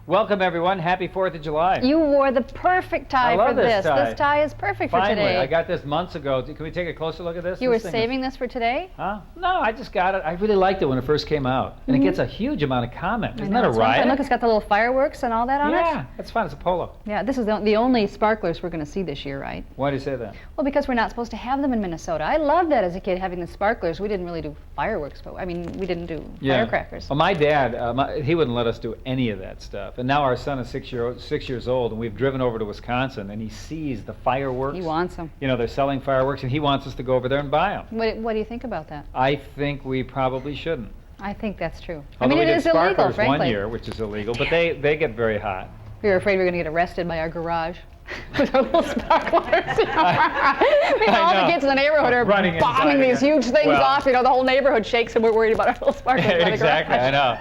Welcome, everyone. Happy 4th of July. You wore the perfect tie for this. This tie is perfect for today. Finally, I got this months ago. Can we take a closer look at this? You were saving this for today? Huh? No, I just got it. I really liked it when it first came out. And it gets a huge amount of comment. Isn't that a riot? Look, it's got the little fireworks and all that on it. Yeah, it's fun. It's a polo. Yeah, this is the only sparklers we're going to see this year, right? Why do you say that? Well, because we're not supposed to have them in Minnesota. I loved that as a kid, having the sparklers. We didn't really do fireworks, but I mean, we didn't do firecrackers. Well, my dad, he wouldn't let us do any of that stuff. And now our son is 6 years old, and we've driven over to Wisconsin, and he sees the fireworks. He wants them. You know, they're selling fireworks, and he wants us to go over there and buy them. What do you think about that? I think we probably shouldn't. I think that's true. Although I mean, it is illegal, frankly. 1 year, which is illegal, but they get very hot. We were afraid we were going to get arrested by our garage. With our little sparklers. You know? All the kids in the neighborhood are bombing these huge things off. You know, the whole neighborhood shakes, and we're worried about our little sparklers. Exactly, I know.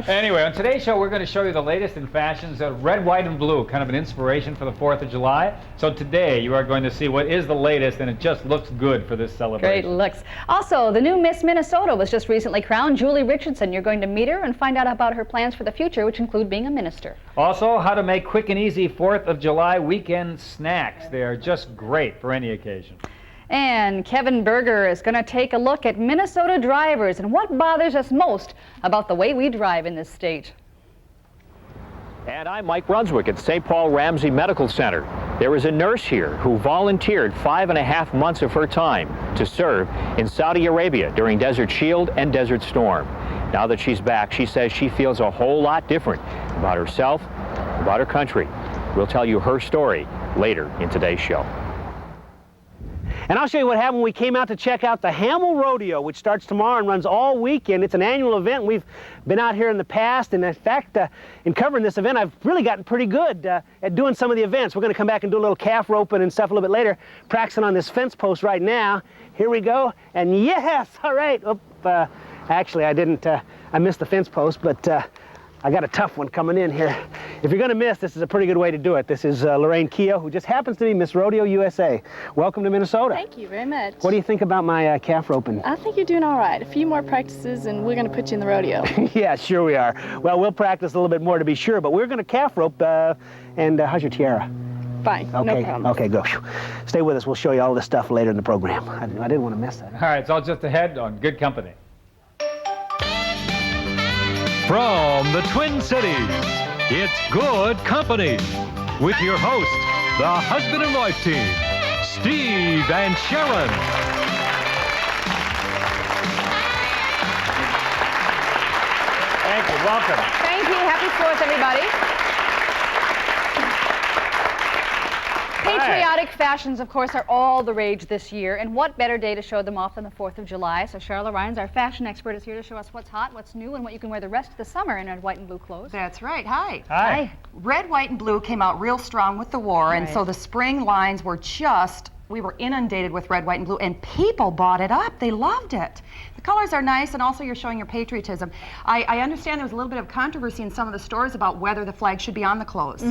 Anyway, on today's show, we're going to show you the latest in fashions of red, white, and blue, kind of an inspiration for the 4th of July. So today, you are going to see what is the latest, and it just looks good for this celebration. Great looks. Also, the new Miss Minnesota was just recently crowned, Julie Richardson. You're going to meet her and find out about her plans for the future, which include being a minister. Also, how to make quick and easy 4th of July weekend snacks. They are just great for any occasion. And Kevin Berger is going to take a look at Minnesota drivers and what bothers us most about the way we drive in this state. And I'm Mike Brunswick at St. Paul Ramsey Medical Center. There is a nurse here who volunteered 5.5 months of her time to serve in Saudi Arabia during Desert Shield and Desert Storm. Now that she's back, she says she feels a whole lot different about herself, about her country. We'll tell you her story later in today's show. And I'll show you what happened when we came out to check out the Hamill Rodeo, which starts tomorrow and runs all weekend. It's an annual event. We've been out here in the past, and in fact, in covering this event, I've really gotten pretty good at doing some of the events. We're going to come back and do a little calf roping and stuff a little bit later, practicing on this fence post right now. Here we go, and yes, all right. Actually, I didn't, I missed the fence post, but I got a tough one coming in here. If you're going to miss, this is a pretty good way to do it. This is Lorraine Keogh, who just happens to be Miss Rodeo USA. Welcome to Minnesota. Thank you very much. What do you think about my calf roping? I think you're doing all right. A few more practices and we're going to put you in the rodeo. Yeah, sure we are. Well, we'll practice a little bit more to be sure, but we're going to calf rope. And how's your tiara? Fine, okay, no problem. Okay, go. Stay with us. We'll show you all this stuff later in the program. I didn't want to miss that. All right, it's all just ahead on Good Company. From the Twin Cities, it's Good Company with your host, the husband and wife team, Steve and Sharon. Thank you. Welcome. Thank you. Happy 4th, everybody. Patriotic fashions, of course, are all the rage this year, and what better day to show them off than the 4th of July? So Charlotte Rhines, our fashion expert, is here to show us what's hot, what's new, and what you can wear the rest of the summer in our white and blue clothes. That's right. Hi. Hi. Red, white, and blue came out real strong with the war, and so the spring lines were we were inundated with red, white, and blue, and people bought it up. They loved it. The colors are nice, and also you're showing your patriotism. I understand there was a little bit of controversy in some of the stores about whether the flag should be on the clothes.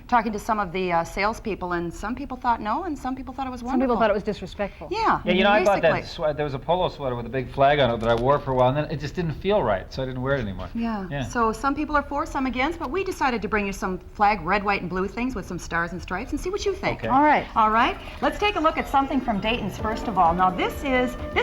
Talking to some of the salespeople, and some people thought no, and some people thought it was wonderful. Some people thought it was disrespectful. Yeah. Yeah, you know, I bought that sweater. There was a polo sweater with a big flag on it that I wore for a while, and then it just didn't feel right, so I didn't wear it anymore. Yeah. So some people are for, some against, but we decided to bring you some flag red, white, and blue things with some stars and stripes and see what you think. Okay. All right. All right. Let's take a look at something from Dayton's first of all. Now this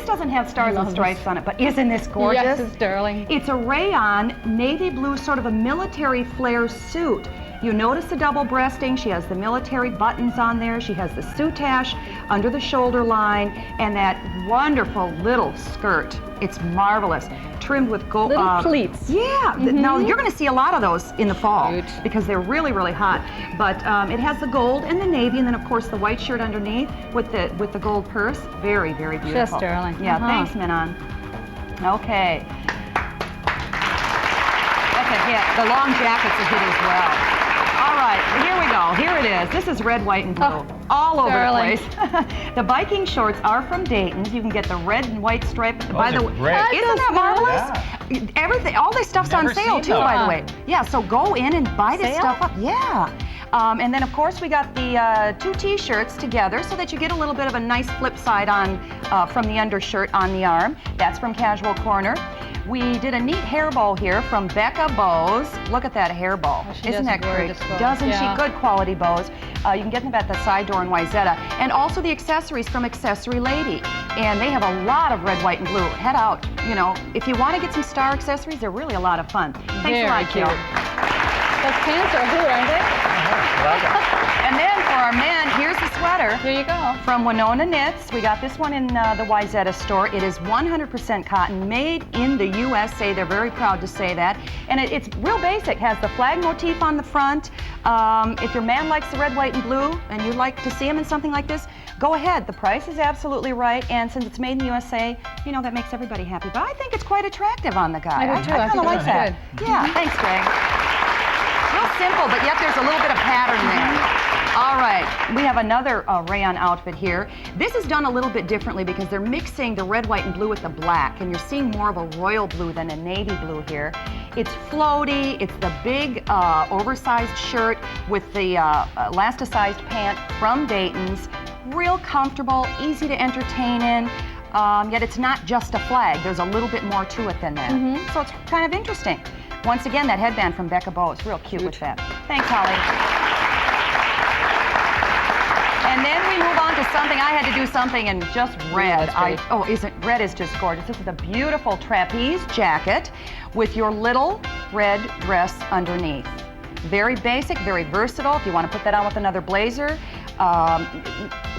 doesn't have stars and stripes on it, but isn't this gorgeous? Yes, it's darling. It's a rayon navy blue, sort of a military flare suit. You notice the double breasting. She has the military buttons on there. She has the soutache under the shoulder line, and that wonderful little skirt. It's marvelous, trimmed with gold. Little pleats. Yeah. Now you're going to see a lot of those in the fall Cute. because they're really, really hot. But it has the gold and the navy, and then of course the white shirt underneath with the gold purse. Very, very beautiful. Just darling. Yeah. Thanks, Minon. Okay. That's a hit. The long jacket's a hit as well. All right, here we go. Here it is. This is red, white, and blue. All over the place. The biking shorts are from Dayton's. You can get the red and white stripe. By the way, isn't that marvelous? Yeah. Everything, all this stuff's on sale too, by the way. Yeah, so go in and buy this stuff up. Yeah. And then, of course, we got the 2 T-shirts together so that you get a little bit of a nice flip side on from the undershirt on the arm. That's from Casual Corner. We did a neat hair bow here from Becca Bows. Look at that hair bow. Oh, she Isn't does that great? gorgeous bows. Doesn't Yeah. she? Good quality bows. You can get them at the side door in Wayzata. And also the accessories from Accessory Lady. And they have a lot of red, white, and blue. Head out, you know, if you want to get some star accessories, they're really a lot of fun. Thanks a lot, cute. Jill. Those pants are a hoot, aren't they? And then for our men, here's the sweater. Here you go. From Winona Knits. We got this one in the Wayzata store. It is 100% cotton, made in the USA. They're very proud to say that. And it's real basic. Has the flag motif on the front. If your man likes the red, white, and blue, and you'd like to see him in something like this, go ahead. The price is absolutely right. And since it's made in the USA, you know, that makes everybody happy. But I think it's quite attractive on the guy. I do too. I I kind think of like it that. looks good. Yeah, thanks, Greg. Real simple, but yet there's a little bit of pattern there. All right, we have another rayon outfit here. This is done a little bit differently because they're mixing the red, white, and blue with the black, and you're seeing more of a royal blue than a navy blue here. It's floaty, it's the big oversized shirt with the elasticized pant from Dayton's. Real comfortable, easy to entertain in, yet it's not just a flag. There's a little bit more to it than that. So it's kind of interesting. Once again, that headband from Becca Bows, real cute with that. Thanks, Holly. And then we move on to something, I had to do something in just red. Red is just gorgeous. This is a beautiful trapeze jacket with your little red dress underneath. Very basic, very versatile. If you want to put that on with another blazer.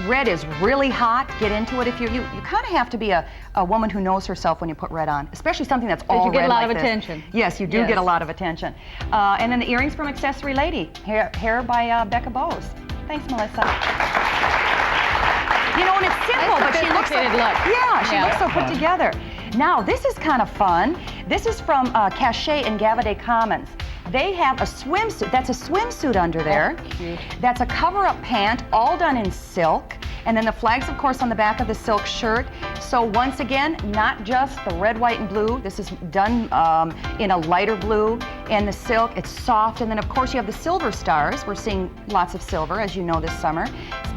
Red is really hot. Get into it. If you kind of have to be a woman who knows herself when you put red on, especially something that's all red. You get a lot like of this. attention. Yes, you do get a lot of attention. And then the earrings from Accessory Lady, hair by Becca Bows. Thanks, Melissa. You know, and it's simple, but she looks so, she looks so put together. Now, this is kind of fun. This is from Cachet and Gavaday Commons. They have a swimsuit. That's a swimsuit under there. Oh, cute. That's a cover-up pant, all done in silk. And then the flags, of course, on the back of the silk shirt. So once again, not just the red, white, and blue. This is done in a lighter blue. And the silk, it's soft. And then, of course, you have the silver stars. We're seeing lots of silver, as you know, this summer.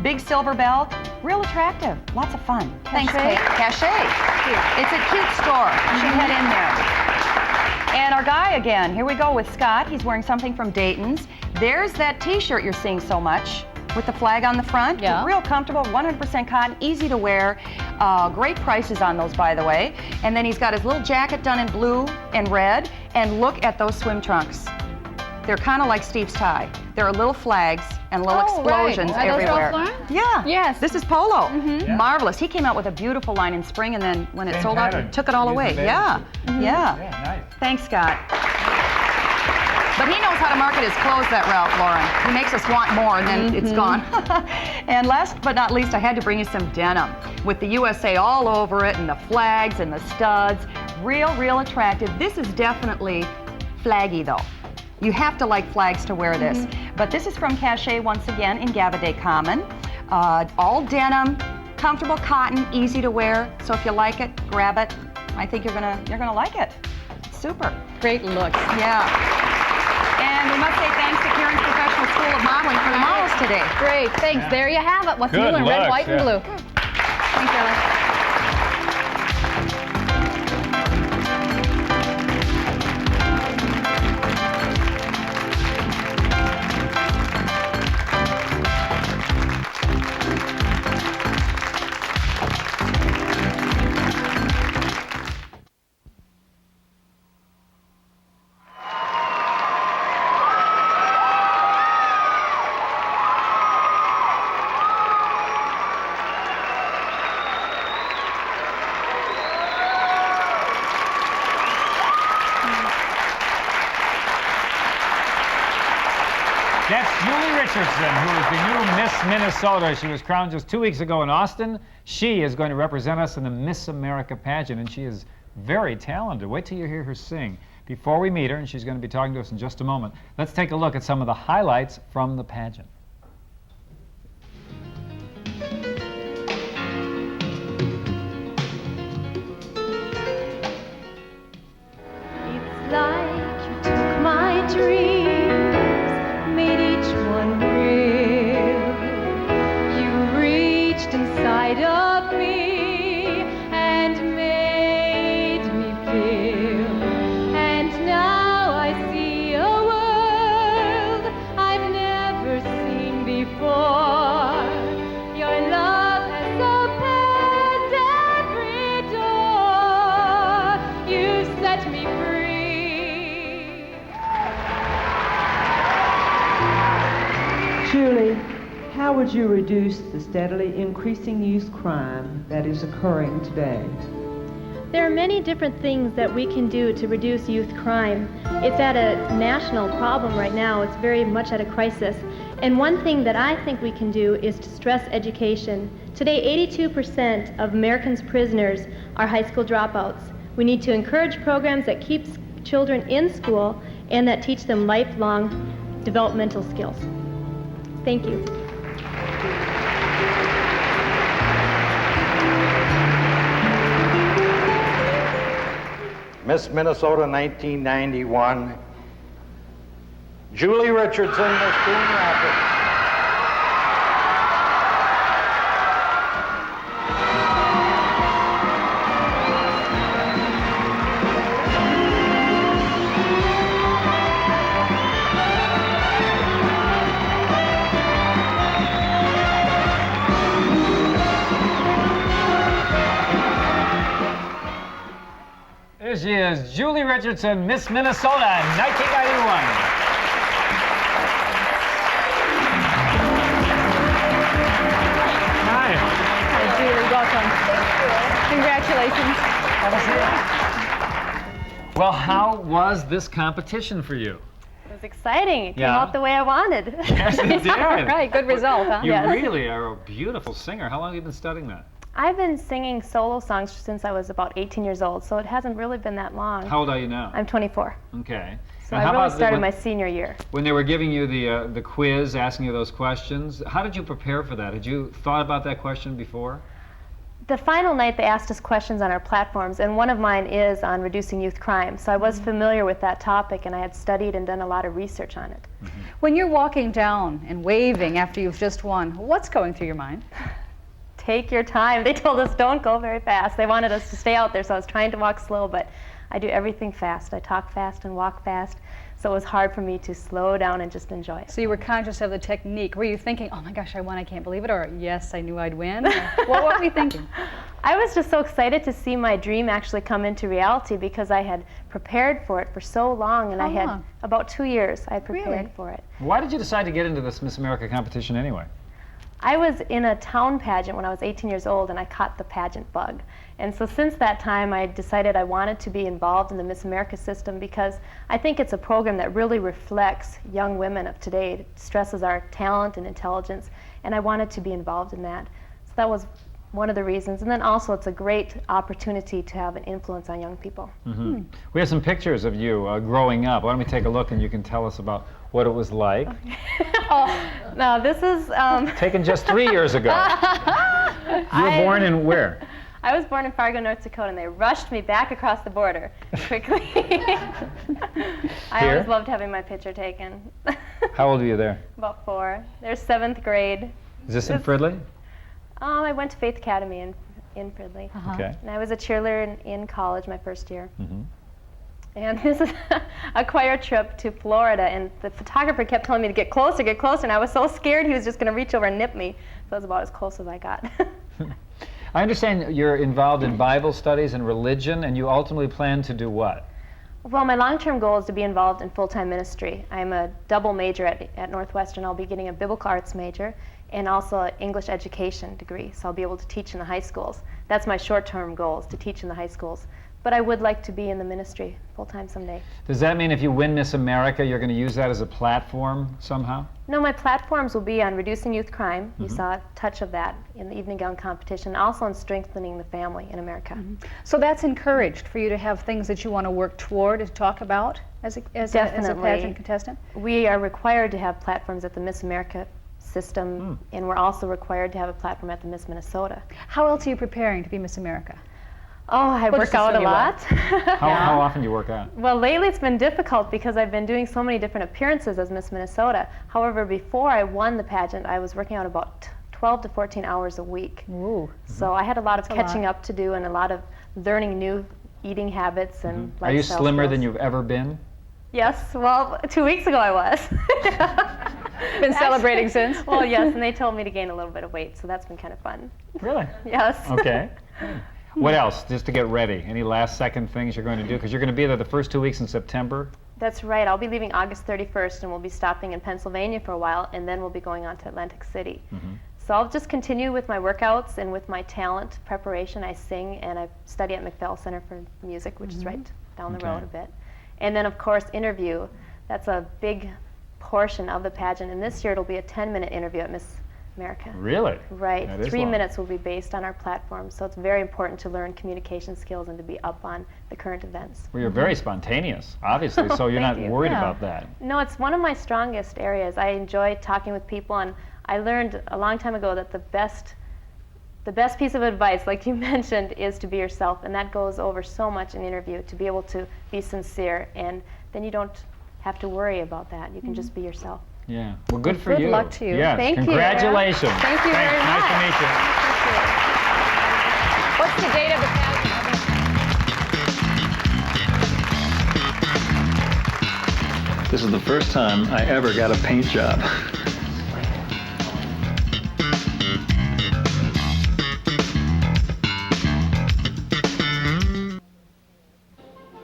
Big silver belt, real attractive. Lots of fun. Thanks, Kate. Cachet. It's a cute store. You should head in there. And our guy again, here we go with Scott. He's wearing something from Dayton's. There's that t-shirt you're seeing so much with the flag on the front. Yeah. Real comfortable, 100% cotton, easy to wear. Great prices on those, by the way. And then he's got his little jacket done in blue and red. And look at those swim trunks. They're kind of like Steve's tie. There are little flags and little explosions everywhere. Are those Ralph Lauren? Yeah. Yes. This is Polo. Marvelous. He came out with a beautiful line in spring, and then when it Same sold pattern. out, took it all Used away. the Yeah. bathing Yeah. Yeah, nice. Thanks, Scott. But he knows how to market his clothes, that Ralph Lauren. He makes us want more, and then it's gone. And last but not least, I had to bring you some denim with the USA all over it, and the flags and the studs. Real attractive. This is definitely flaggy, though. You have to like flags to wear this. But this is from Cachet once again in Gavaday Common. All denim, comfortable cotton, easy to wear. So if you like it, grab it. I think you're gonna like it. It's super. Great looks. Yeah. And we must say thanks to Karen's Professional School of Modeling for the models today. Great, thanks. There you have it. What's new Good in red, looks, white, and blue. Thanks, Ellen. That's Julie Richardson, who is the new Miss Minnesota. She was crowned just 2 weeks ago in Austin. She is going to represent us in the Miss America pageant, and she is very talented. Wait till you hear her sing. Before we meet her, and she's going to be talking to us in just a moment, let's take a look at some of the highlights from the pageant. It's like you took my dreams, made each one real. You reached inside of me and made me feel Julie, how would you reduce the steadily increasing youth crime that is occurring today? There are many different things that we can do to reduce youth crime. It's at a national problem right now. It's very much at a crisis. And one thing that I think we can do is to stress education. Today, 82% of Americans' prisoners are high school dropouts. We need to encourage programs that keep children in school and that teach them lifelong developmental skills. Thank you. Miss Minnesota 1991, Julie Richardson, Miss Coon Rapids. There she is, Julie Richardson, Miss Minnesota, 1991. Hi. Hi, Julie. Welcome. Congratulations. Well, how was this competition for you? It was exciting. It came Yeah. out the way I wanted. Yes, it did. All right, good result, huh? You Yes. really are a beautiful singer. How long have you been studying that? I've been singing solo songs since I was about 18 years old, so it hasn't really been that long. How old are you now? I'm 24. Okay. So And I how really about started my senior year. when they were giving you the quiz, asking you those questions, how did you prepare for that? Had you thought about that question before? The final night they asked us questions on our platforms, and one of mine is on reducing youth crime. So I was familiar with that topic, and I had studied and done a lot of research on it. When you're walking down and waving after you've just won, what's going through your mind? Take your time. They told us don't go very fast. They wanted us to stay out there, so I was trying to walk slow, but I do everything fast. I talk fast and walk fast, so it was hard for me to slow down and just enjoy it. So you were conscious of the technique. Were you thinking, oh my gosh, I won, I can't believe it, or yes, I knew I'd win? What were you thinking? I was just so excited to see my dream actually come into reality because I had prepared for it for so long, and How I had long? about 2 years I had prepared Really? for it. Why did you decide to get into this Miss America competition anyway? I was in a town pageant when I was 18 years old, and I caught the pageant bug. And so since that time, I decided I wanted to be involved in the Miss America system because I think it's a program that really reflects young women of today. It stresses our talent and intelligence, and I wanted to be involved in that. So that was one of the reasons. And then also it's a great opportunity to have an influence on young people. Mm-hmm. We have some pictures of you growing up. Why don't we take a look and you can tell us about what it was like. Now this is... Taken just 3 years ago. You were born in where? I was born in Fargo, North Dakota, and they rushed me back across the border quickly. I always loved having my picture taken. How old were you there? About 4. There's 7th grade. Is this in Fridley? I went to Faith Academy in Fridley. Okay. And I was a cheerleader in college my first year. Mm-hmm. And this is a choir trip to Florida, and the photographer kept telling me to get closer, and I was so scared he was just going to reach over and nip me. So that was about as close as I got. I understand you're involved in Bible studies and religion, and you ultimately plan to do what? Well, my long-term goal is to be involved in full-time ministry. I'm a double major at Northwestern. I'll be getting a biblical arts major and also an English education degree, so I'll be able to teach in the high schools. That's my short-term goal, is to teach in the high schools. But I would like to be in the ministry full-time someday. Does that mean if you win Miss America, you're going to use that as a platform somehow? No, my platforms will be on reducing youth crime. You saw a touch of that in the evening gown competition, also on strengthening the family in America. So that's encouraged for you to have things that you want to work toward, to talk about as a pageant contestant? We are required to have platforms at the Miss America system, and we're also required to have a platform at the Miss Minnesota. How else are you preparing to be Miss America? Oh, I work out a lot. How often do you work out? Well, lately it's been difficult because I've been doing so many different appearances as Miss Minnesota. However, before I won the pageant, I was working out about 12 to 14 hours a week. Ooh. So I had a lot of catching up to do and a lot of learning new eating habits and lifestyle Are you slimmer skills. than you've ever been? Yes, well, 2 weeks ago I was. Been celebrating since? Well, yes, and they told me to gain a little bit of weight, so that's been kind of fun. Really? Yes. Okay. What else, just to get ready? Any last second things you're going to do? Because you're going to be there the first 2 weeks in September. That's right. I'll be leaving August 31st, and we'll be stopping in Pennsylvania for a while, and then we'll be going on to Atlantic City. So I'll just continue with my workouts and with my talent preparation. I sing, and I study at McFell Center for Music, which is right down the road a bit. And then, of course, interview. That's a big portion of the pageant, and this year it'll be a 10-minute interview at Miss America. Really? Right. That is 3 long. minutes will be based on our platform, so it's very important to learn communication skills and to be up on the current events. Well, you're very spontaneous, obviously, so you're not Thank you. worried Yeah. about that. No, it's one of my strongest areas. I enjoy talking with people, and I learned a long time ago that the best piece of advice, like you mentioned, is to be yourself, and that goes over so much in the interview, to be able to be sincere, and then you don't have to worry about that. You can just be yourself. Yeah. Well, good for you. Good luck to you. Yes. Thank you. Congratulations. Thank you very Nice much. to meet you. What's the date of the pageant? This is the first time I ever got a paint job.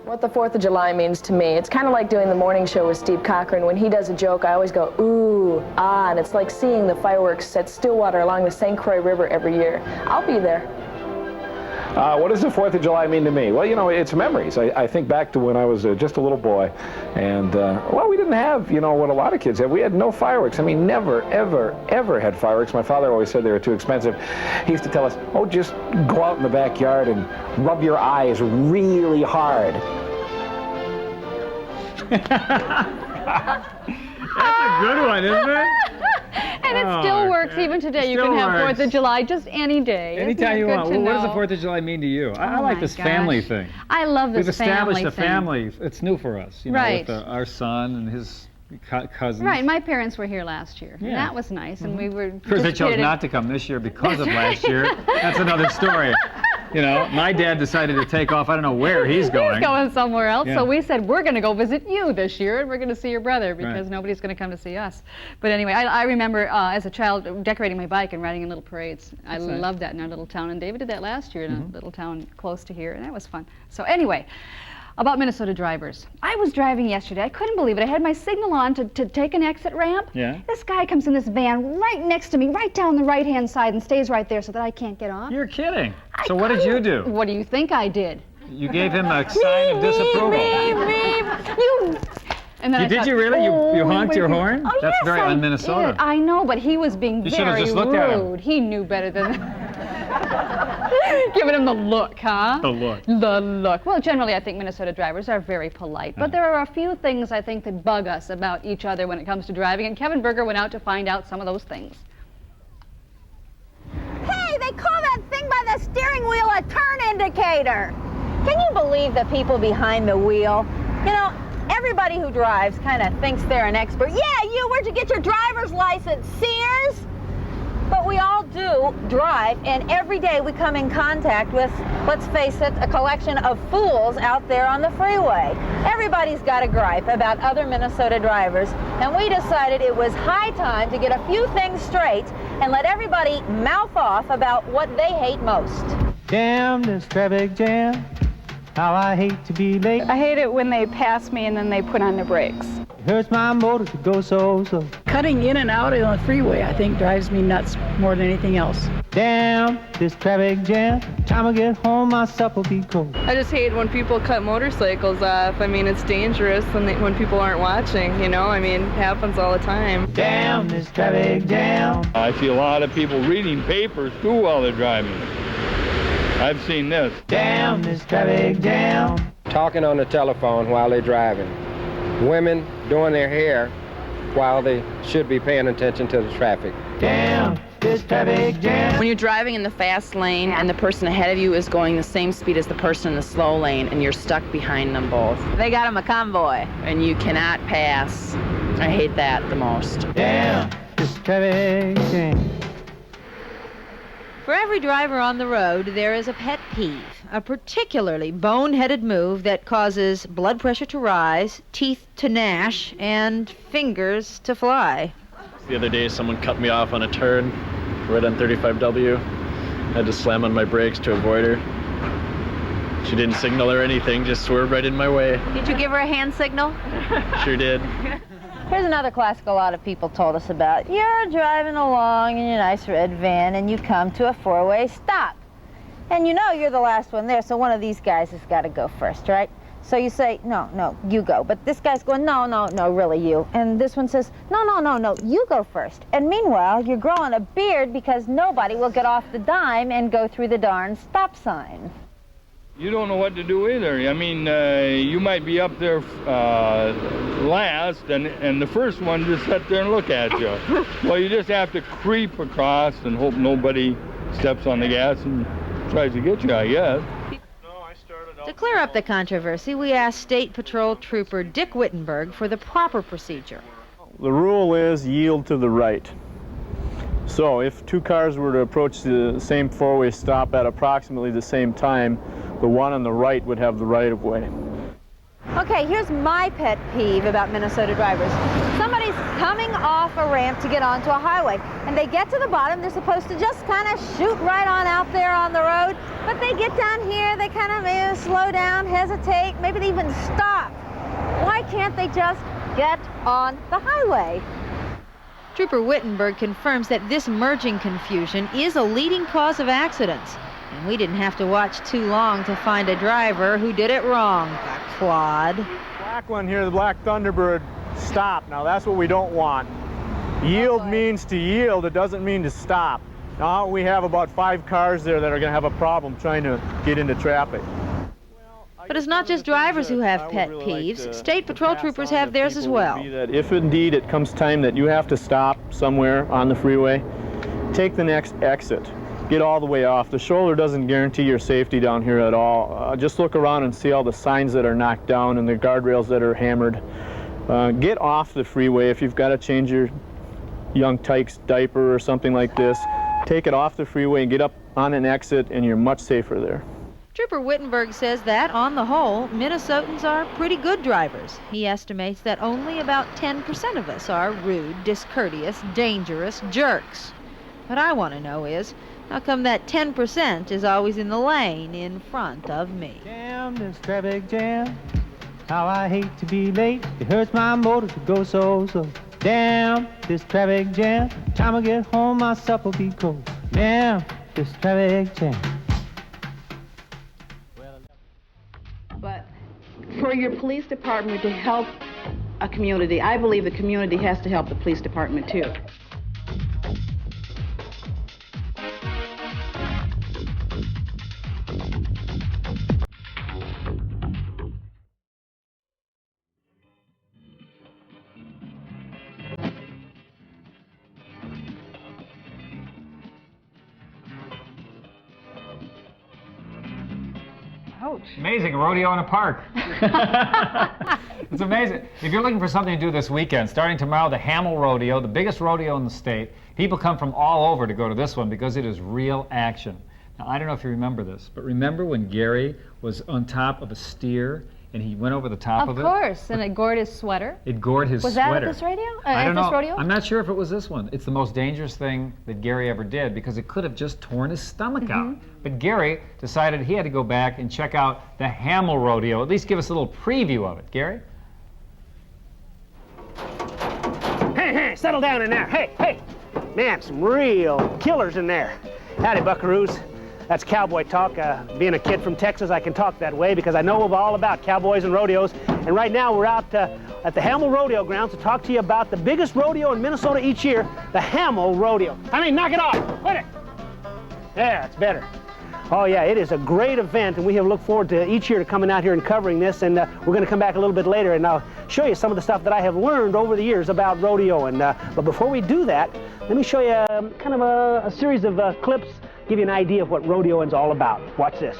What the 4th of July means to me, it's kind of like doing the morning show with Steve Cochran. When he does a joke, I always go, ooh, ah, and it's like seeing the fireworks at Stillwater along the St. Croix River every year. I'll be there. What does the 4th of July mean to me? Well, you know, it's memories. I think back to when I was just a little boy, and, well, we didn't have, you know, what a lot of kids have. We had no fireworks. I mean, never, ever, ever had fireworks. My father always said they were too expensive. He used to tell us, oh, just go out in the backyard and rub your eyes really hard. That's a good one, isn't it? And it still works even today. You can have 4th of July just any day. Anytime you want. Well, what does the 4th of July mean to you? I like this family thing. I love this We've established a thing. family. It's new for us, you know, Right. with our son and his cousins. Right, my parents were here last year. And Yeah. that was nice, and we were. Of course, they chose not to come this year because of last year. That's another story. You know, my dad decided to take off. I don't know where he's going. He's going somewhere else. Yeah. So we said, we're going to go visit you this year, and we're going to see your brother, because nobody's going to come to see us. But anyway, I remember as a child decorating my bike and riding in little parades. I loved that in our little town. And David did that last year in a little town close to here, and that was fun. So anyway, about Minnesota drivers. I was driving yesterday. I couldn't believe it. I had my signal on to take an exit ramp. Yeah. This guy comes in this van right next to me, right down the right-hand side, and stays right there so that I can't get off. You're kidding. So what did you do? What do you think I did? You gave him a sign of disapproval. You. And then Did you really? You honked your horn? Oh, That's yes, very I un-Minnesota. did. I know, but he was being You should have very just looked at him. rude. He knew better than giving him the look, huh? The look. The look. Well, generally, I think Minnesota drivers are very polite, but there are a few things I think that bug us about each other when it comes to driving, and Kevin Berger went out to find out some of those things. Hey, they call that thing by the steering wheel a turn indicator. Can you believe the people behind the wheel? You know, everybody who drives kind of thinks they're an expert. Yeah, you, where'd you get your driver's license? Sears? But we all do drive, and every day we come in contact with, let's face it, a collection of fools out there on the freeway. Everybody's got a gripe about other Minnesota drivers, and we decided it was high time to get a few things straight and let everybody mouth off about what they hate most. Damn this traffic jam, how I hate to be late. I hate it when they pass me and then they put on the brakes. Hurts my motor to go so. Cutting in and out on the freeway, I think, drives me nuts more than anything else. Damn this traffic jam, time I get home my supper be cold. I just hate when people cut motorcycles off. I mean, it's dangerous when people aren't watching, you know? I mean, it happens all the time. Damn this traffic jam. I see a lot of people reading papers too while they're driving. I've seen this. Damn this traffic jam. Talking on the telephone while they're driving. Women doing their hair while they should be paying attention to the traffic. Damn this traffic jam. When you're driving in the fast lane and the person ahead of you is going the same speed as the person in the slow lane and you're stuck behind them both. They got them a convoy and you cannot pass. I hate that the most. Damn this traffic jam. For every driver on the road, there is a pet peeve, a particularly bone-headed move that causes blood pressure to rise, teeth to gnash, and fingers to fly. The other day, someone cut me off on a turn right on 35W. I had to slam on my brakes to avoid her. She didn't signal or anything, just swerved right in my way. Did you give her a hand signal? Sure did. Here's another classic a lot of people told us about. You're driving along in your nice red van and you come to a four-way stop. And you know you're the last one there, so one of these guys has got to go first, right? So you say, no, you go. But this guy's going, no, really you. And this one says, no, you go first. And meanwhile, you're growing a beard because nobody will get off the dime and go through the darn stop sign. You don't know what to do either. I mean, you might be up there last, and the first one just sit there and look at you. Well, you just have to creep across and hope nobody steps on the gas and tries to get you, I guess. To clear up the controversy, we asked State Patrol Trooper Dick Wittenberg for the proper procedure. The rule is yield to the right. So if two cars were to approach the same four-way stop at approximately the same time, the one on the right would have the right-of-way. Okay, here's my pet peeve about Minnesota drivers. Somebody's coming off a ramp to get onto a highway, and they get to the bottom. They're supposed to just kind of shoot right on out there on the road, but they get down here, they kind of maybe slow down, hesitate, maybe they even stop. Why can't they just get on the highway? Trooper Wittenberg confirms that this merging confusion is a leading cause of accidents. And we didn't have to watch too long to find a driver who did it wrong. The clod. Black one here, the Black Thunderbird, stop. Now that's what we don't want. Yield means to yield, it doesn't mean to stop. Now we have about 5 cars there that are going to have a problem trying to get into traffic. But it's not just drivers who have pet peeves. State Patrol troopers have theirs as well. That if indeed it comes time that you have to stop somewhere on the freeway, take the next exit. Get all the way off. The shoulder doesn't guarantee your safety down here at all. Just look around and see all the signs that are knocked down and the guardrails that are hammered. Get off the freeway. If you've got to change your young tyke's diaper or something like this, take it off the freeway and get up on an exit, and you're much safer there. Trooper Wittenberg says that, on the whole, Minnesotans are pretty good drivers. He estimates that only about 10% of us are rude, discourteous, dangerous jerks. What I want to know is, how come that 10% is always in the lane in front of me? Jam, this traffic jam. How I hate to be late. It hurts my motor to go so slow. Damn, this traffic jam. Time I get home, my supper be cold. Damn, this traffic jam. But for your police department to help a community, I believe the community has to help the police department too. Ouch. Amazing, a rodeo in a park. It's amazing. If you're looking for something to do this weekend, starting tomorrow, the Hamill Rodeo, the biggest rodeo in the state. People come from all over to go to this one because it is real action. Now, I don't know if you remember this, but remember when Gary was on top of a steer and he went over the top of it? Of course, and it gored his sweater. It gored his Was sweater. that at this radio? I don't know. This rodeo? I'm not sure if it was this one. It's the most dangerous thing that Gary ever did because it could have just torn his stomach out. But Gary decided he had to go back and check out the Hamill Rodeo. At least give us a little preview of it. Gary? Hey, settle down in there. Hey. Man, some real killers in there. Howdy, buckaroos. That's cowboy talk. Being a kid from Texas, I can talk that way because I know all about cowboys and rodeos. And right now we're out at the Hamill Rodeo grounds to talk to you about the biggest rodeo in Minnesota each year, the Hamill Rodeo. I mean, knock it off. Quit it. Yeah, it's better. Oh yeah, it is a great event, and we have looked forward to each year to coming out here and covering this. And we're going to come back a little bit later, and I'll show you some of the stuff that I have learned over the years about rodeo. And but before we do that, let me show you kind of a series of clips. Give you an idea of what rodeoing's all about. Watch this.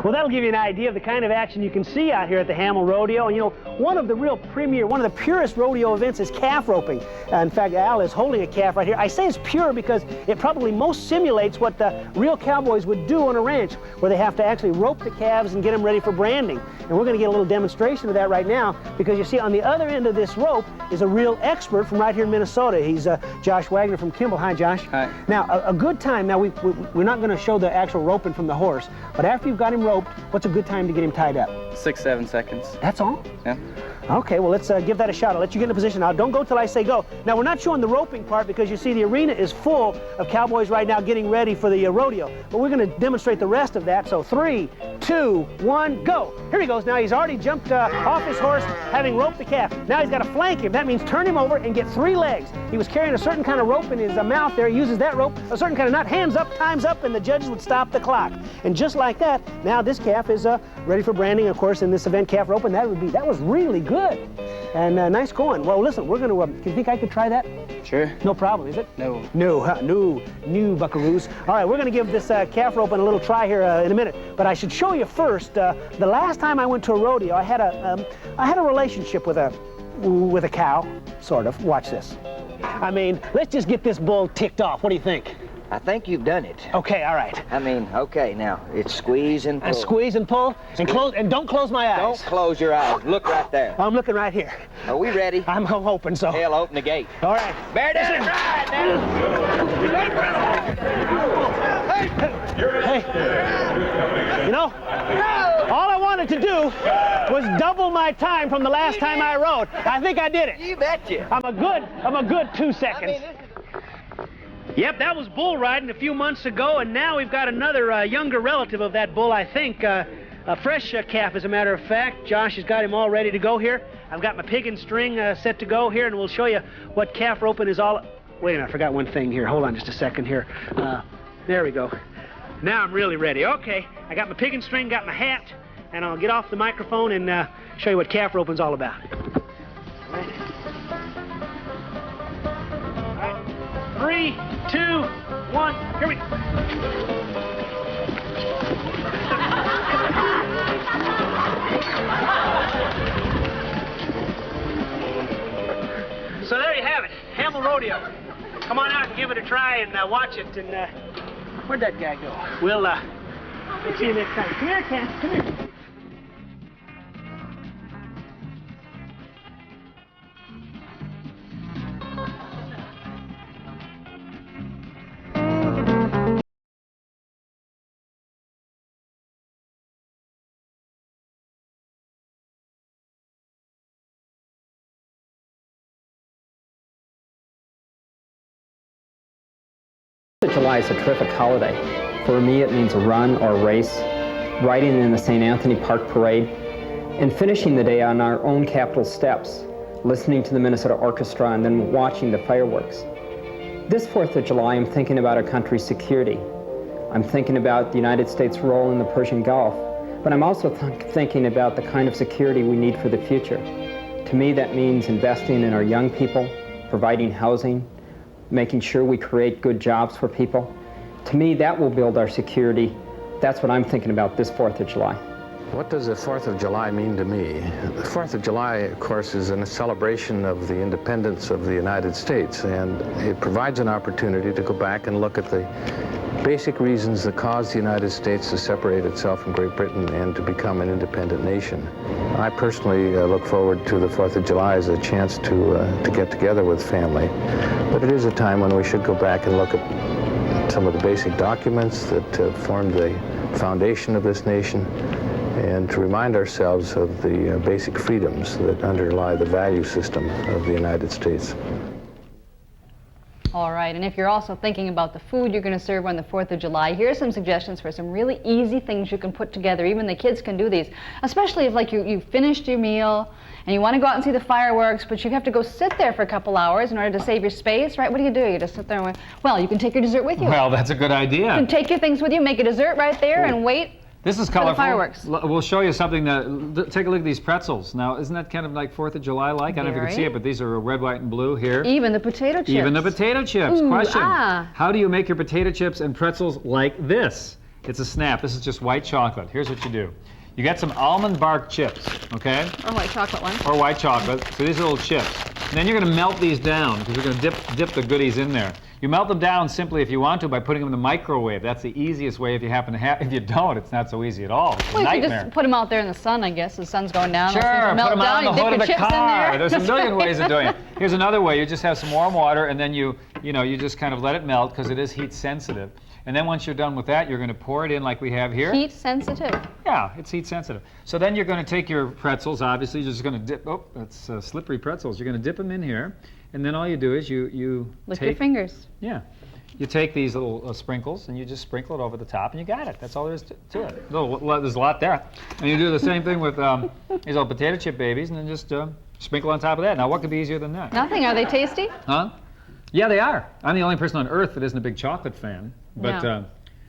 Well, that'll give you an idea of the kind of action you can see out here at the Hamill Rodeo. And you know, one of the real premier, one of the purest rodeo events is calf roping. In fact, Al is holding a calf right here. I say it's pure because it probably most simulates what the real cowboys would do on a ranch, where they have to actually rope the calves and get them ready for branding. And we're going to get a little demonstration of that right now, because you see on the other end of this rope is a real expert from right here in Minnesota. He's Josh Wagner from Kimball. Hi, Josh. Hi. Now, a good time, now we're not going to show the actual roping from the horse, but after you've got him roped, what's a good time to get him tied up? 6-7 seconds. That's all? Yeah. Okay, well, let's give that a shot. I'll let you get in a position. Now, don't go till I say go. Now, we're not showing the roping part because you see the arena is full of cowboys right now getting ready for the rodeo. But we're going to demonstrate the rest of that. So 3, 2, 1, go. Here he goes. Now, he's already jumped off his horse, having roped the calf. Now he's got to flank him. That means turn him over and get 3 legs. He was carrying a certain kind of rope in his mouth there. He uses that rope, a certain kind of knot. Hands up, time's up, and the judges would stop the clock. And just like that, now this calf is ready for branding, of course, in this event, calf rope, and that was really good. And nice going. Well, listen, we're going to, do you think I could try that? Sure. No problem, is it? No. No, huh? No, buckaroos. All right, we're going to give this calf rope a little try here in a minute. But I should show you first, the last time I went to a rodeo, I had a relationship with a cow, sort of. Watch this. I mean, let's just get this bull ticked off. What do you think? I think you've done it. Okay, all right. I mean, okay, now, it's squeeze and pull. And squeeze and pull, and don't close my eyes. Don't close your eyes. Look right there. I'm looking right here. Are we ready? I'm hoping so. Hell, open the gate. All right. Bear down and ride now. Hey, you know, all I wanted to do was double my time from the last time I rode. I think I did it. You betcha. I'm a good 2 seconds. Yep, that was bull riding a few months ago, and now we've got another younger relative of that bull, I think. A fresh calf, as a matter of fact. Josh has got him all ready to go here. I've got my pig and string set to go here, and we'll show you what calf roping is all... Wait a minute, I forgot one thing here. Hold on just a second here. There we go. Now I'm really ready. Okay, I got my pig and string, got my hat, and I'll get off the microphone and show you what calf roping's all about. All right. 3, 2, 1, here we go. So there you have it, Hamill Rodeo. Come on out and give it a try and watch it. And where'd that guy go? We'll see you next time. Come here, Cat. Come here. July is a terrific holiday. For me, it means a run or a race, riding in the St. Anthony Park Parade, and finishing the day on our own Capitol steps, listening to the Minnesota Orchestra and then watching the fireworks. This 4th of July, I'm thinking about our country's security. I'm thinking about the United States' role in the Persian Gulf, but I'm also thinking about the kind of security we need for the future. To me, that means investing in our young people, providing housing, making sure we create good jobs for people. To me, that will build our security. That's what I'm thinking about this 4th of July. What does the 4th of July mean to me? The 4th of July, of course, is a celebration of the independence of the United States, and it provides an opportunity to go back and look at the basic reasons that caused the United States to separate itself from Great Britain and to become an independent nation. I personally look forward to the 4th of July as a chance to get together with family, but it is a time when we should go back and look at some of the basic documents that formed the foundation of this nation, and to remind ourselves of the basic freedoms that underlie the value system of the United States. All right, and if you're also thinking about the food you're going to serve on the 4th of July, here are some suggestions for some really easy things you can put together. Even the kids can do these, especially if like you've finished your meal and you want to go out and see the fireworks, but you have to go sit there for a couple hours in order to save your space, right? What do? You just sit there and wait. Well, you can take your dessert with you. Well, that's a good idea. You can take your things with you, make a dessert right there, and wait. This is for colorful. the fireworks. We'll show you something that, take a look at these pretzels. Now, isn't that kind of like 4th of July like? I don't know if you can see it, but these are red, white, and blue here. Even the potato chips. Even the potato chips. Ooh, Question, ah. how do you make your potato chips and pretzels like this? It's a snap. This is just white chocolate. Here's what you do. You get some almond bark chips, okay? Or white chocolate one. Or white chocolate. So these are little chips. And then you're going to melt these down because you're going to dip the goodies in there. You melt them down simply, if you want to, by putting them in the microwave. That's the easiest way if you happen to have. If you don't, it's not so easy at all. It's a Well, you nightmare. can just put them out there in the sun, I guess. The sun's going down. Sure, put them out on the hood of the car. There's a million ways of doing it. Here's another way. You just have some warm water, and then you just kind of let it melt because it is heat sensitive. And then once you're done with that, you're going to pour it in like we have here. Heat sensitive. Yeah, it's heat sensitive. So then you're going to take your pretzels, obviously. You're just going to dip. Oh, that's slippery pretzels. You're going to dip them in here. And then all you do is you Lick take... your fingers. Yeah. You take these little sprinkles and you just sprinkle it over the top and you got it. That's all there is to it. There's a lot there. And you do the same thing with these little potato chip babies and then just sprinkle on top of that. Now, what could be easier than that? Nothing. Are they tasty? Huh? Yeah, they are. I'm the only person on earth that isn't a big chocolate fan. But No.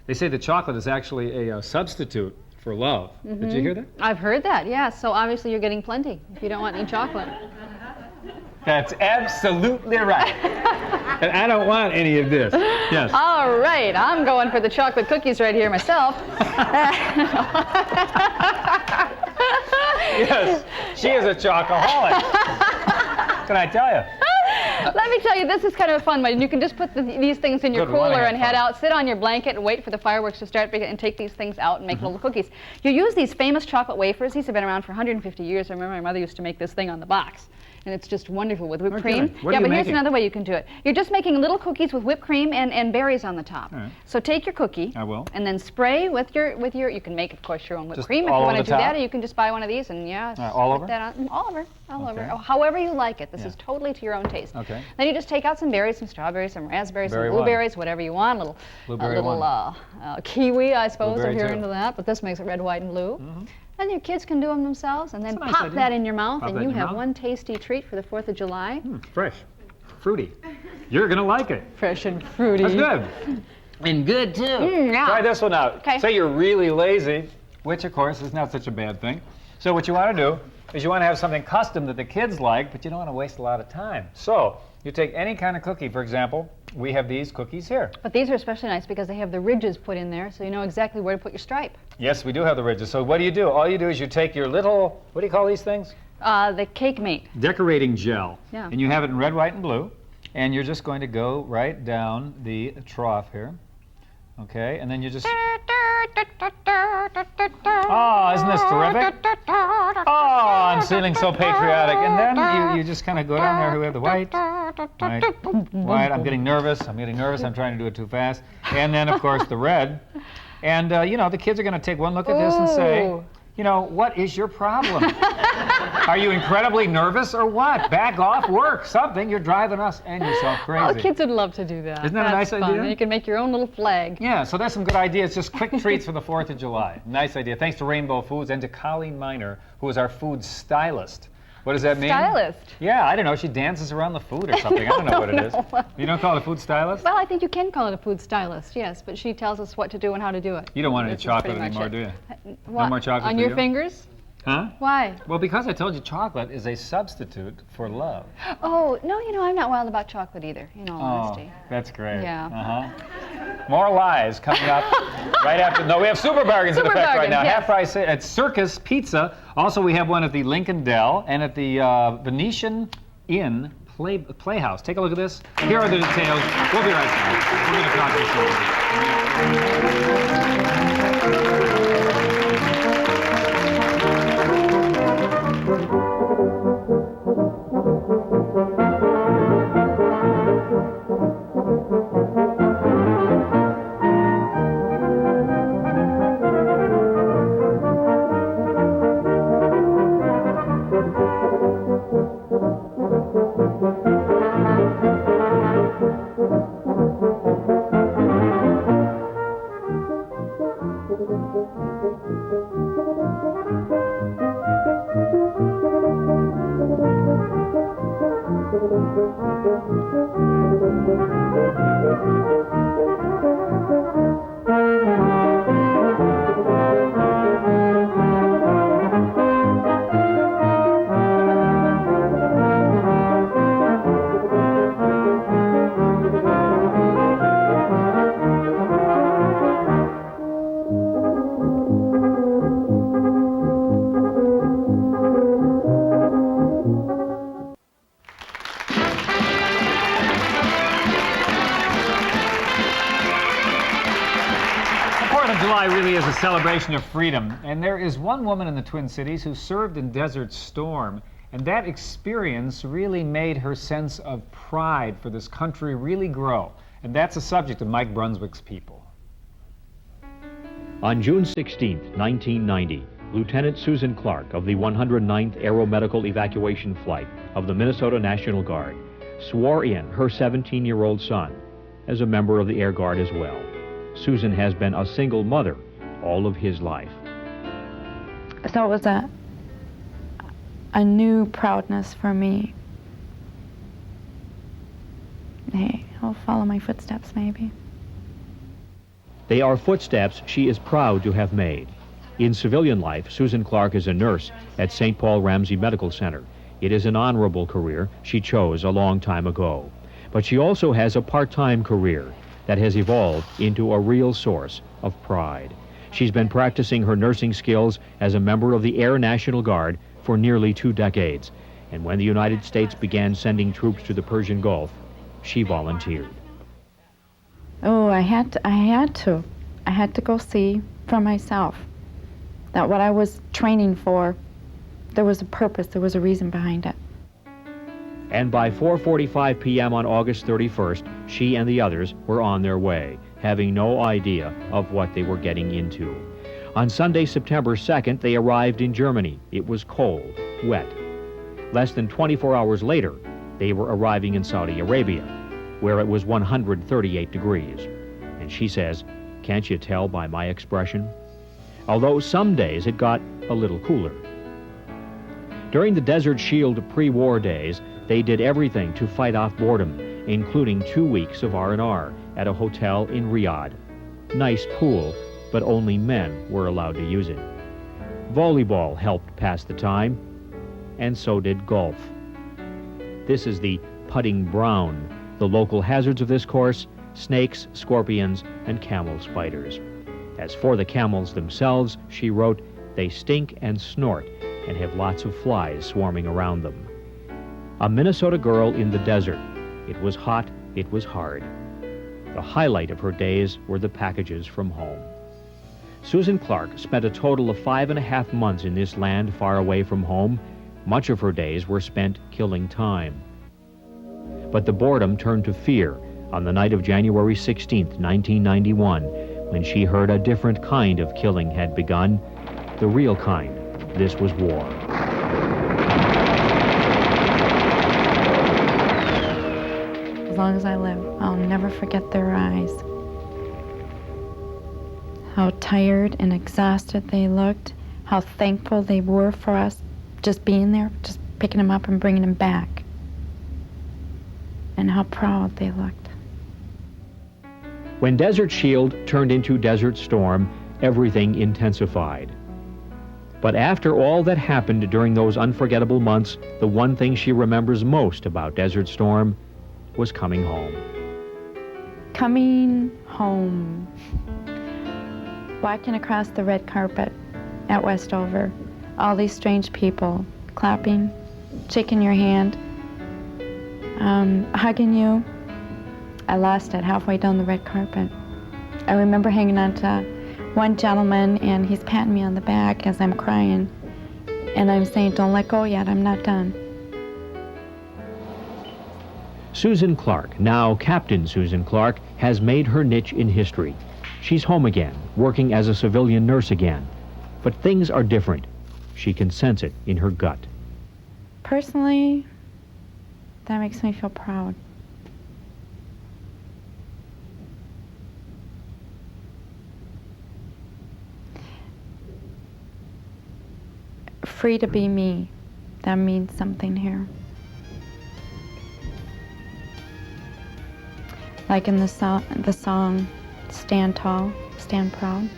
They say that chocolate is actually a substitute for love. Did you hear that? I've heard that, yeah. So obviously you're getting plenty if you don't want any chocolate. That's absolutely right. And I don't want any of this. Yes. All right, I'm going for the chocolate cookies right here myself. Yes, she is a chocoholic. Can I tell you? Let me tell you, this is kind of fun. You can just put these things in your Good, we wanna cooler have and head fun. out, sit on your blanket and wait for the fireworks to start and take these things out and make little cookies. You use these famous chocolate wafers. These have been around for 150 years. I remember my mother used to make this thing on the box. And it's just wonderful with whipped cream. What Yeah, are you but here's making? another way you can do it. You're just making little cookies with whipped cream and berries on the top. All right. So take your cookie. I will. And then spray with your you can make, of course, your own whipped Just cream if you all want over to the do that, top? or you can just buy one of these and All put over? that on, all over, Okay. however you like it. This Yeah. is totally to your own taste. Okay. Then you just take out some berries, some strawberries, some raspberries, Berry some one. blueberries, whatever you want. A Blueberry little one. kiwi, I suppose, Blueberry if you're too. into that. But this makes it red, white, and blue. And your kids can do them themselves, and then That's a nice pop idea. that in your mouth, Pop and that you in your have mouth. one tasty treat for the 4th of July. Fresh, fruity. You're gonna like it. Fresh and fruity. That's good. And good too. Yeah. Try this one out. Okay. Say you're really lazy, which of course is not such a bad thing. So what you want to do is you want to have something custom that the kids like, but you don't want to waste a lot of time. So you take any kind of cookie, for example, we have these cookies here. But these are especially nice because they have the ridges put in there, so you know exactly where to put your stripe. Yes, we do have the ridges. So what do? All you do is you take your little, what do you call these things? The cake mate. Decorating gel. Yeah. And you have it in red, white, and blue. And you're just going to go right down the trough here. Okay, and then you just... Oh, isn't this terrific? Oh, I'm feeling so patriotic. And then you just kind of go down there. We have the white, white. I'm getting nervous. I'm trying to do it too fast. And then, of course, the red. And, the kids are going to take one look at this and say, what is your problem? Are you incredibly nervous or what? Back off, work, something. You're driving us and yourself crazy. Oh, kids would love to do that. Isn't that a nice That's fun. idea? And you can make your own little flag. Yeah, so there's some good ideas, just quick treats for the 4th of July. Nice idea. Thanks to Rainbow Foods and to Colleen Miner, who is our food stylist. What does that mean? Stylist? Yeah, I don't know. She dances around the food or something. I don't know what it is. You don't call it a food stylist? Well, I think you can call it a food stylist, yes, but she tells us what to do and how to do it. You don't want any This is chocolate pretty much anymore, it. do you? What? No more chocolate On for your you? fingers? Huh? Why? Well, because I told you chocolate is a substitute for love. Oh, no, I'm not wild about chocolate either, in all honesty. That's great. Yeah. More lies coming up right after. No, we have super bargains in Super effect right bargains, now. yes. Half price at Circus Pizza. Also, we have one at the Lincoln Dell and at the Venetian Inn Playhouse. Take a look at this. Here are the details. We'll be right back. We're going to talk celebration of freedom. And there is one woman in the Twin Cities who served in Desert Storm, and that experience really made her sense of pride for this country really grow. And that's the subject of Mike Brunswick's People. On June 16, 1990, Lieutenant Susan Clark of the 109th Aeromedical Evacuation Flight of the Minnesota National Guard swore in her 17-year-old son as a member of the Air Guard as well. Susan has been a single mother all of his life. So it was a new proudness for me. Hey, I'll follow my footsteps maybe. They are footsteps she is proud to have made. In civilian life, Susan Clark is a nurse at St. Paul Ramsey Medical Center. It is an honorable career she chose a long time ago. But she also has a part-time career that has evolved into a real source of pride. She's been practicing her nursing skills as a member of the Air National Guard for nearly 2 decades. And when the United States began sending troops to the Persian Gulf, she volunteered. Oh, I had to go see for myself that what I was training for, there was a purpose, there was a reason behind it. And by 4:45 p.m. on August 31st, she and the others were on their way, having no idea of what they were getting into. On Sunday, September 2nd, they arrived in Germany. It was cold, wet. Less than 24 hours later, they were arriving in Saudi Arabia, where it was 138 degrees. And she says, "Can't you tell by my expression?" Although some days it got a little cooler. During the Desert Shield pre-war days, they did everything to fight off boredom, including 2 weeks of R&R at a hotel in Riyadh. Nice pool, but only men were allowed to use it. Volleyball helped pass the time, and so did golf. This is the putting brown. The local hazards of this course: snakes, scorpions, and camel spiders. As for the camels themselves, she wrote, they stink and snort and have lots of flies swarming around them. A Minnesota girl in the desert. It was hot, it was hard. The highlight of her days were the packages from home. Susan Clark spent a total of 5.5 months in this land far away from home. Much of her days were spent killing time. But the boredom turned to fear on the night of January 16th, 1991, when she heard a different kind of killing had begun, the real kind. This was war. As long as I live, I'll never forget their eyes. How tired and exhausted they looked, how thankful they were for us just being there, just picking them up and bringing them back, and how proud they looked. When Desert Shield turned into Desert Storm, everything intensified. But after all that happened during those unforgettable months, the one thing she remembers most about Desert Storm was coming home. Coming home. Walking across the red carpet at Westover. All these strange people clapping, shaking your hand, hugging you. I lost it halfway down the red carpet. I remember hanging on to one gentleman, and he's patting me on the back as I'm crying. And I'm saying, don't let go yet, I'm not done. Susan Clark, now Captain Susan Clark, has made her niche in history. She's home again, working as a civilian nurse again. But things are different. She can sense it in her gut. Personally, that makes me feel proud. Free to be me. That means something here. Like in the song, Stand Tall, Stand Proud.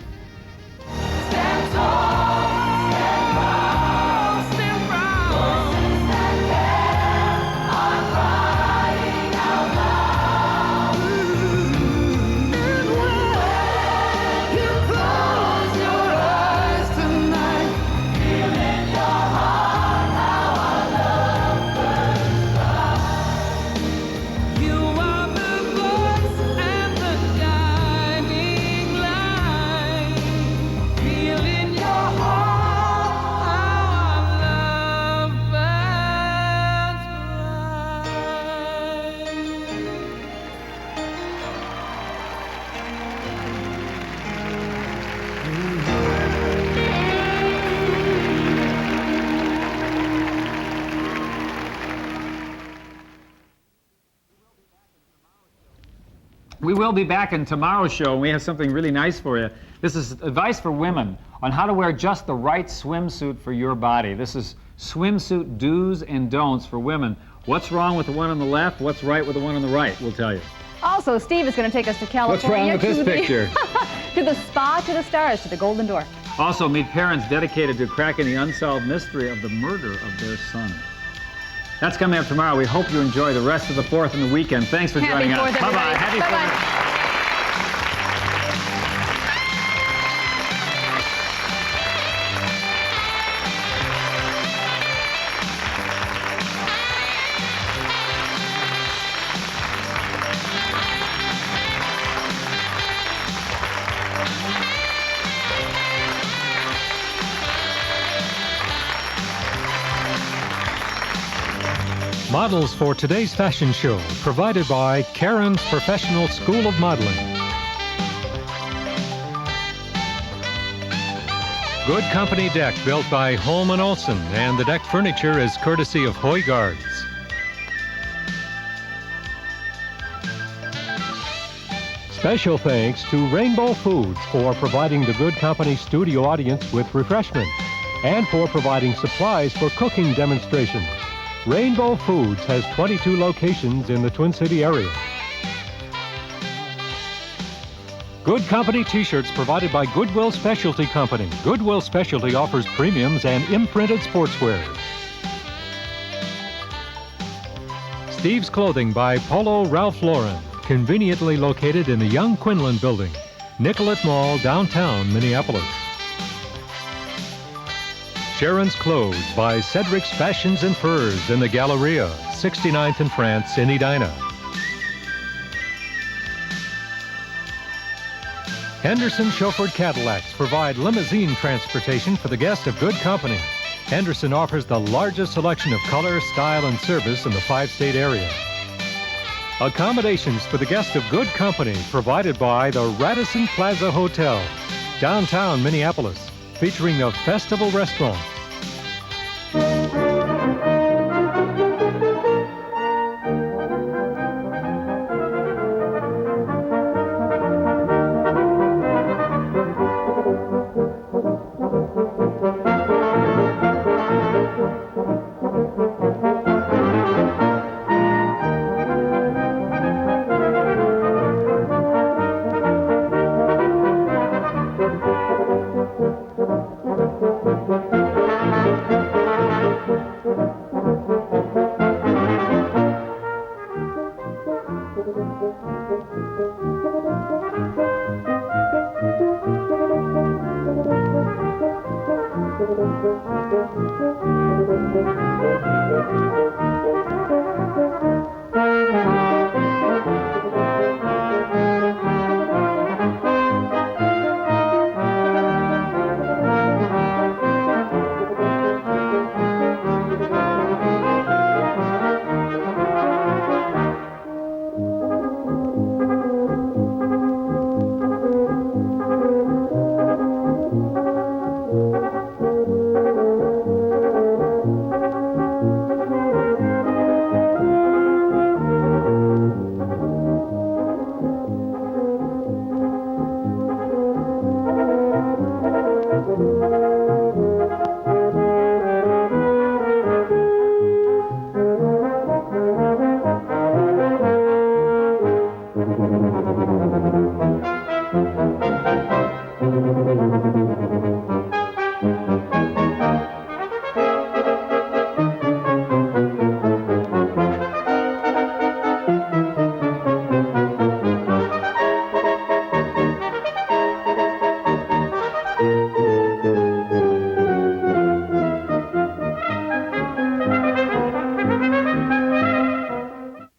Stand tall, stand proud, stand proud. Voices that care are crying out loud. And when you close your eyes tonight, feel in your heart how our love burns bright. You are the voice and the guiding light. We will be back in tomorrow's show, and we have something really nice for you. This is advice for women on how to wear just the right swimsuit for your body. This is swimsuit do's and don'ts for women. What's wrong with the one on the left? What's right with the one on the right? We'll tell you. Also, Steve is going to take us to California. What's wrong with this picture? To the spa, to the stars, to the Golden Door. Also, meet parents dedicated to cracking the unsolved mystery of the murder of their son. That's coming up tomorrow. We hope you enjoy the rest of the 4th and the weekend. Thanks for joining us. Bye-bye. Happy 4th. Models for today's fashion show, provided by Karen's Professional School of Modeling. Good Company deck built by Holman Olson, and the deck furniture is courtesy of Hoygards. Special thanks to Rainbow Foods for providing the Good Company studio audience with refreshment and for providing supplies for cooking demonstrations. Rainbow Foods has 22 locations in the Twin City area. Good Company t-shirts provided by Goodwill Specialty Company. Goodwill Specialty offers premiums and imprinted sportswear. Steve's Clothing by Polo Ralph Lauren, conveniently located in the Young Quinlan Building, Nicollet Mall, downtown Minneapolis. Sharon's Clothes by Cedric's Fashions and Furs in the Galleria, 69th and France in Edina. Henderson Chauffeured Cadillacs provide limousine transportation for the guest of Good Company. Henderson offers the largest selection of color, style, and service in the 5-state area. Accommodations for the guest of Good Company provided by the Radisson Plaza Hotel, downtown Minneapolis, featuring the Festival Restaurant. Thank you.